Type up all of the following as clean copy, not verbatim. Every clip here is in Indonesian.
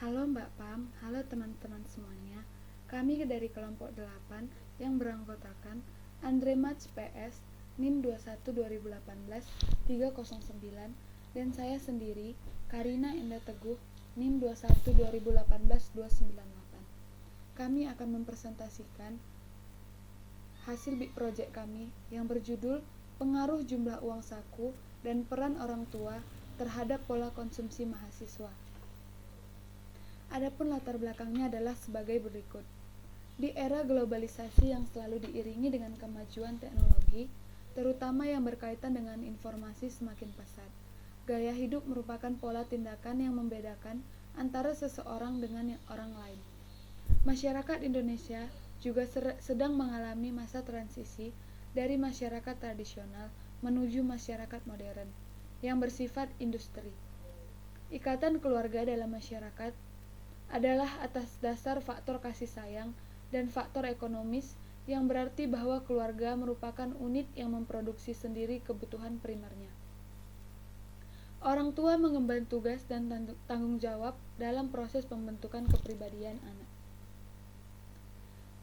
Halo Mbak Pam, halo teman-teman semuanya. Kami dari kelompok 8 yang beranggotakan Andre Mats PS, NIM 21 2018 309 dan saya sendiri, Karina Indah Teguh, NIM 21 2018 298. Kami akan mempresentasikan hasil big project kami yang berjudul Pengaruh Jumlah Uang Saku dan Peran Orang Tua terhadap Pola Konsumsi Mahasiswa. Adapun latar belakangnya adalah sebagai berikut. Di era globalisasi yang selalu diiringi dengan kemajuan teknologi, terutama yang berkaitan dengan informasi semakin pesat, gaya hidup merupakan pola tindakan yang membedakan antara seseorang dengan orang lain. Masyarakat Indonesia juga sedang mengalami masa transisi dari masyarakat tradisional menuju masyarakat modern yang bersifat industri. Ikatan keluarga dalam masyarakat adalah atas dasar faktor kasih sayang dan faktor ekonomis, yang berarti bahwa keluarga merupakan unit yang memproduksi sendiri kebutuhan primernya. Orang tua mengemban tugas dan tanggung jawab dalam proses pembentukan kepribadian anak.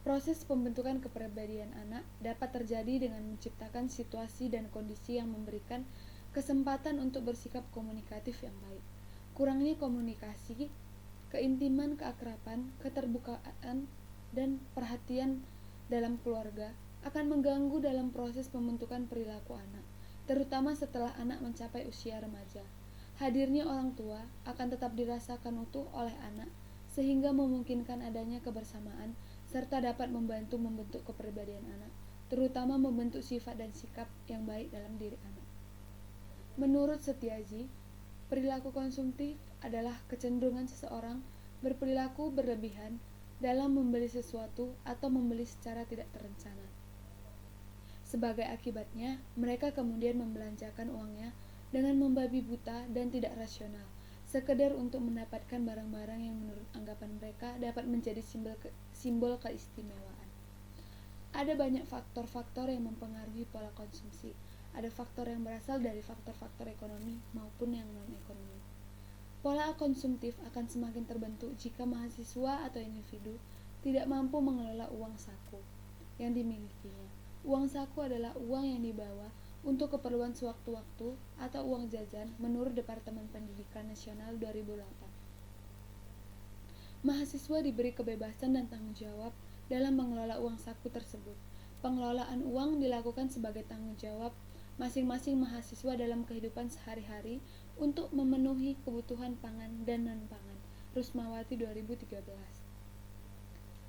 Proses pembentukan kepribadian anak dapat terjadi dengan menciptakan situasi dan kondisi yang memberikan kesempatan untuk bersikap komunikatif yang baik. Kurangnya komunikasi, keintiman, keakraban, keterbukaan, dan perhatian dalam keluarga akan mengganggu dalam proses pembentukan perilaku anak, terutama setelah anak mencapai usia remaja. Hadirnya orang tua akan tetap dirasakan utuh oleh anak, sehingga memungkinkan adanya kebersamaan serta dapat membantu membentuk kepribadian anak, terutama membentuk sifat dan sikap yang baik dalam diri anak. Menurut Setiaji, perilaku konsumtif adalah kecenderungan seseorang berperilaku berlebihan dalam membeli sesuatu atau membeli secara tidak terencana. Sebagai akibatnya, mereka kemudian membelanjakan uangnya dengan membabi buta dan tidak rasional, sekedar untuk mendapatkan barang-barang yang menurut anggapan mereka dapat menjadi simbol keistimewaan. Ada banyak faktor-faktor yang mempengaruhi pola konsumsi. Ada faktor yang berasal dari faktor-faktor ekonomi maupun yang non-ekonomi. Pola konsumtif akan semakin terbentuk jika mahasiswa atau individu tidak mampu mengelola uang saku yang dimilikinya. Uang saku adalah uang yang dibawa untuk keperluan sewaktu-waktu atau uang jajan menurut Departemen Pendidikan Nasional 2008. Mahasiswa diberi kebebasan dan tanggung jawab dalam mengelola uang saku tersebut. Pengelolaan uang dilakukan sebagai tanggung jawab masing-masing mahasiswa dalam kehidupan sehari-hari untuk memenuhi kebutuhan pangan dan non-pangan. Rusmawati 2013.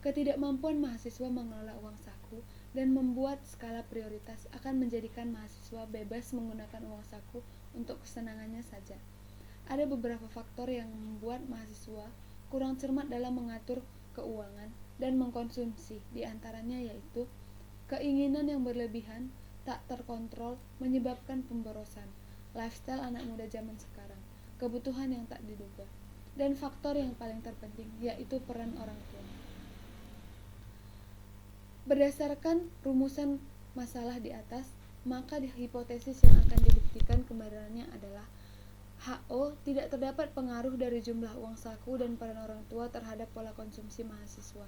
Ketidakmampuan mahasiswa mengelola uang saku dan membuat skala prioritas akan menjadikan mahasiswa bebas menggunakan uang saku untuk kesenangannya saja. Ada beberapa faktor yang membuat mahasiswa kurang cermat dalam mengatur keuangan dan mengkonsumsi, di antaranya yaitu keinginan yang berlebihan, tak terkontrol menyebabkan pemborosan, lifestyle anak muda zaman sekarang, kebutuhan yang tak diduga, dan faktor yang paling terpenting yaitu peran orang tua. Berdasarkan rumusan masalah di atas, maka hipotesis yang akan dibuktikan kebenarannya adalah HO tidak terdapat pengaruh dari jumlah uang saku dan peran orang tua terhadap pola konsumsi mahasiswa.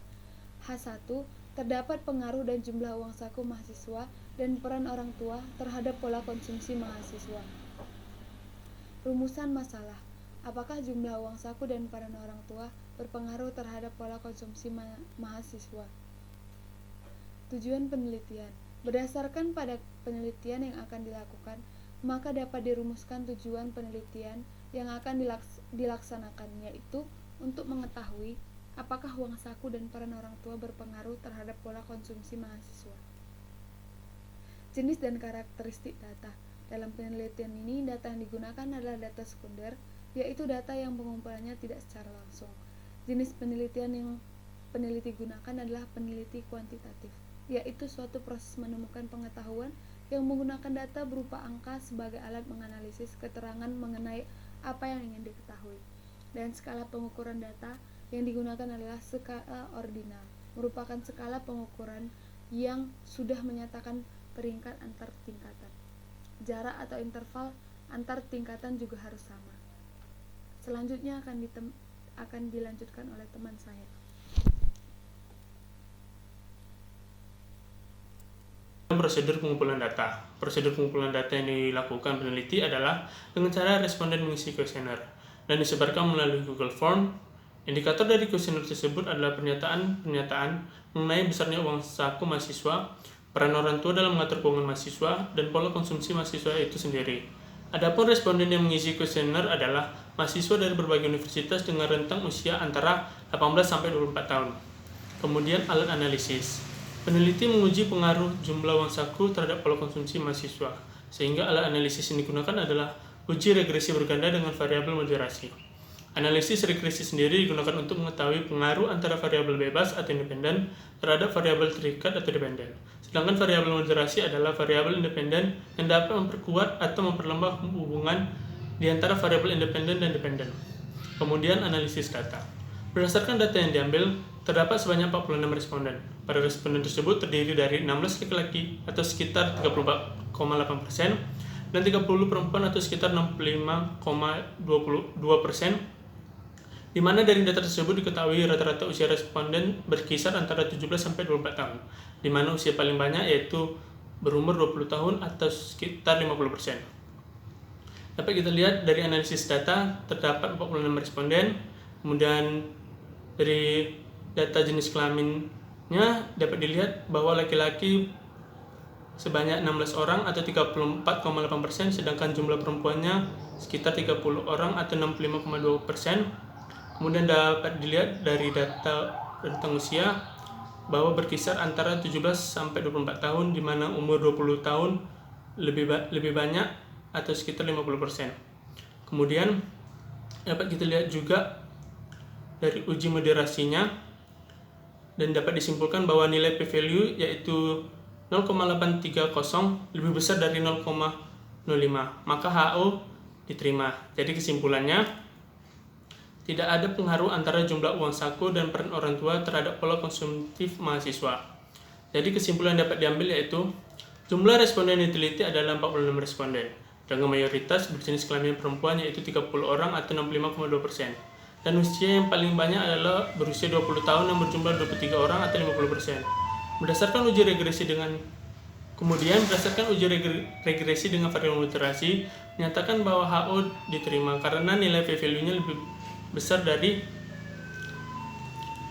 H1 terdapat pengaruh dan jumlah uang saku mahasiswa dan peran orang tua terhadap pola konsumsi mahasiswa. Rumusan masalah. Apakah jumlah uang saku dan peran orang tua berpengaruh terhadap pola konsumsi mahasiswa? Tujuan penelitian. Berdasarkan pada penelitian yang akan dilakukan, maka dapat dirumuskan tujuan penelitian yang akan dilaksanakan, yaitu untuk mengetahui apakah uang saku dan peran orang tua berpengaruh terhadap pola konsumsi mahasiswa. Jenis dan karakteristik data. Dalam penelitian ini, data yang digunakan adalah data sekunder, yaitu data yang pengumpulannya tidak secara langsung. Jenis penelitian yang peneliti gunakan adalah peneliti kuantitatif, yaitu suatu proses menemukan pengetahuan yang menggunakan data berupa angka sebagai alat menganalisis keterangan mengenai apa yang ingin diketahui. Dan skala pengukuran data yang digunakan adalah skala ordinal, merupakan skala pengukuran yang sudah menyatakan peringkat antar tingkatan. Jarak atau interval antar tingkatan juga harus sama. Selanjutnya akan dilanjutkan oleh teman saya. Prosedur pengumpulan data. Prosedur pengumpulan data yang dilakukan peneliti adalah dengan cara responden mengisi kuesioner dan disebarkan melalui Google Form. Indikator dari kuesioner tersebut adalah pernyataan mengenai besarnya uang saku mahasiswa, peran orang tua dalam mengatur keuangan mahasiswa, dan pola konsumsi mahasiswa itu sendiri. Adapun responden yang mengisi kuesioner adalah mahasiswa dari berbagai universitas dengan rentang usia antara 18 sampai 24 tahun. Kemudian alat analisis. Peneliti menguji pengaruh jumlah uang saku terhadap pola konsumsi mahasiswa, sehingga alat analisis yang digunakan adalah uji regresi berganda dengan variabel moderasi. Analisis regresi sendiri digunakan untuk mengetahui pengaruh antara variabel bebas atau independen terhadap variabel terikat atau dependen. Sedangkan variabel moderasi adalah variabel independen yang dapat memperkuat atau memperlemah hubungan di antara variabel independen dan dependen. Kemudian analisis data. Berdasarkan data yang diambil, terdapat sebanyak 46 responden. Pada responden tersebut terdiri dari 16 laki-laki atau sekitar 34,8% dan 30 perempuan atau sekitar 65,22%, di mana dari data tersebut diketahui rata-rata usia responden berkisar antara 17 sampai 24 tahun, di mana usia paling banyak yaitu berumur 20 tahun atau sekitar 50%. Dapat kita lihat dari analisis data terdapat 46 responden, kemudian dari data jenis kelaminnya dapat dilihat bahwa laki-laki sebanyak 16 orang atau 34,8%, sedangkan jumlah perempuannya sekitar 30 orang atau 65,2%. Kemudian dapat dilihat dari data rentang usia bahwa berkisar antara 17 sampai 24 tahun, di mana umur 20 tahun lebih banyak atau sekitar 50%. Kemudian dapat kita lihat juga dari uji moderasinya, dan dapat disimpulkan bahwa nilai p-value yaitu 0,830 lebih besar dari 0,05, maka HO diterima. Jadi kesimpulannya, tidak ada pengaruh antara jumlah uang saku dan peran orang tua terhadap pola konsumtif mahasiswa. Jadi kesimpulan yang dapat diambil yaitu jumlah responden yang diteliti adalah 46 responden, dengan mayoritas berjenis kelamin perempuan yaitu 30 orang atau 65,2%. Dan usia yang paling banyak adalah berusia 20 tahun yang berjumlah 23 orang atau 50%. Berdasarkan uji regresi dengan variabel moderasi menyatakan bahwa HO diterima karena nilai p-value-nya lebih besar dari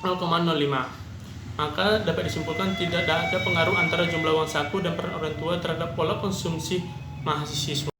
0,05. Maka dapat disimpulkan tidak ada pengaruh antara jumlah uang saku dan peran orang tua terhadap pola konsumsi mahasiswa.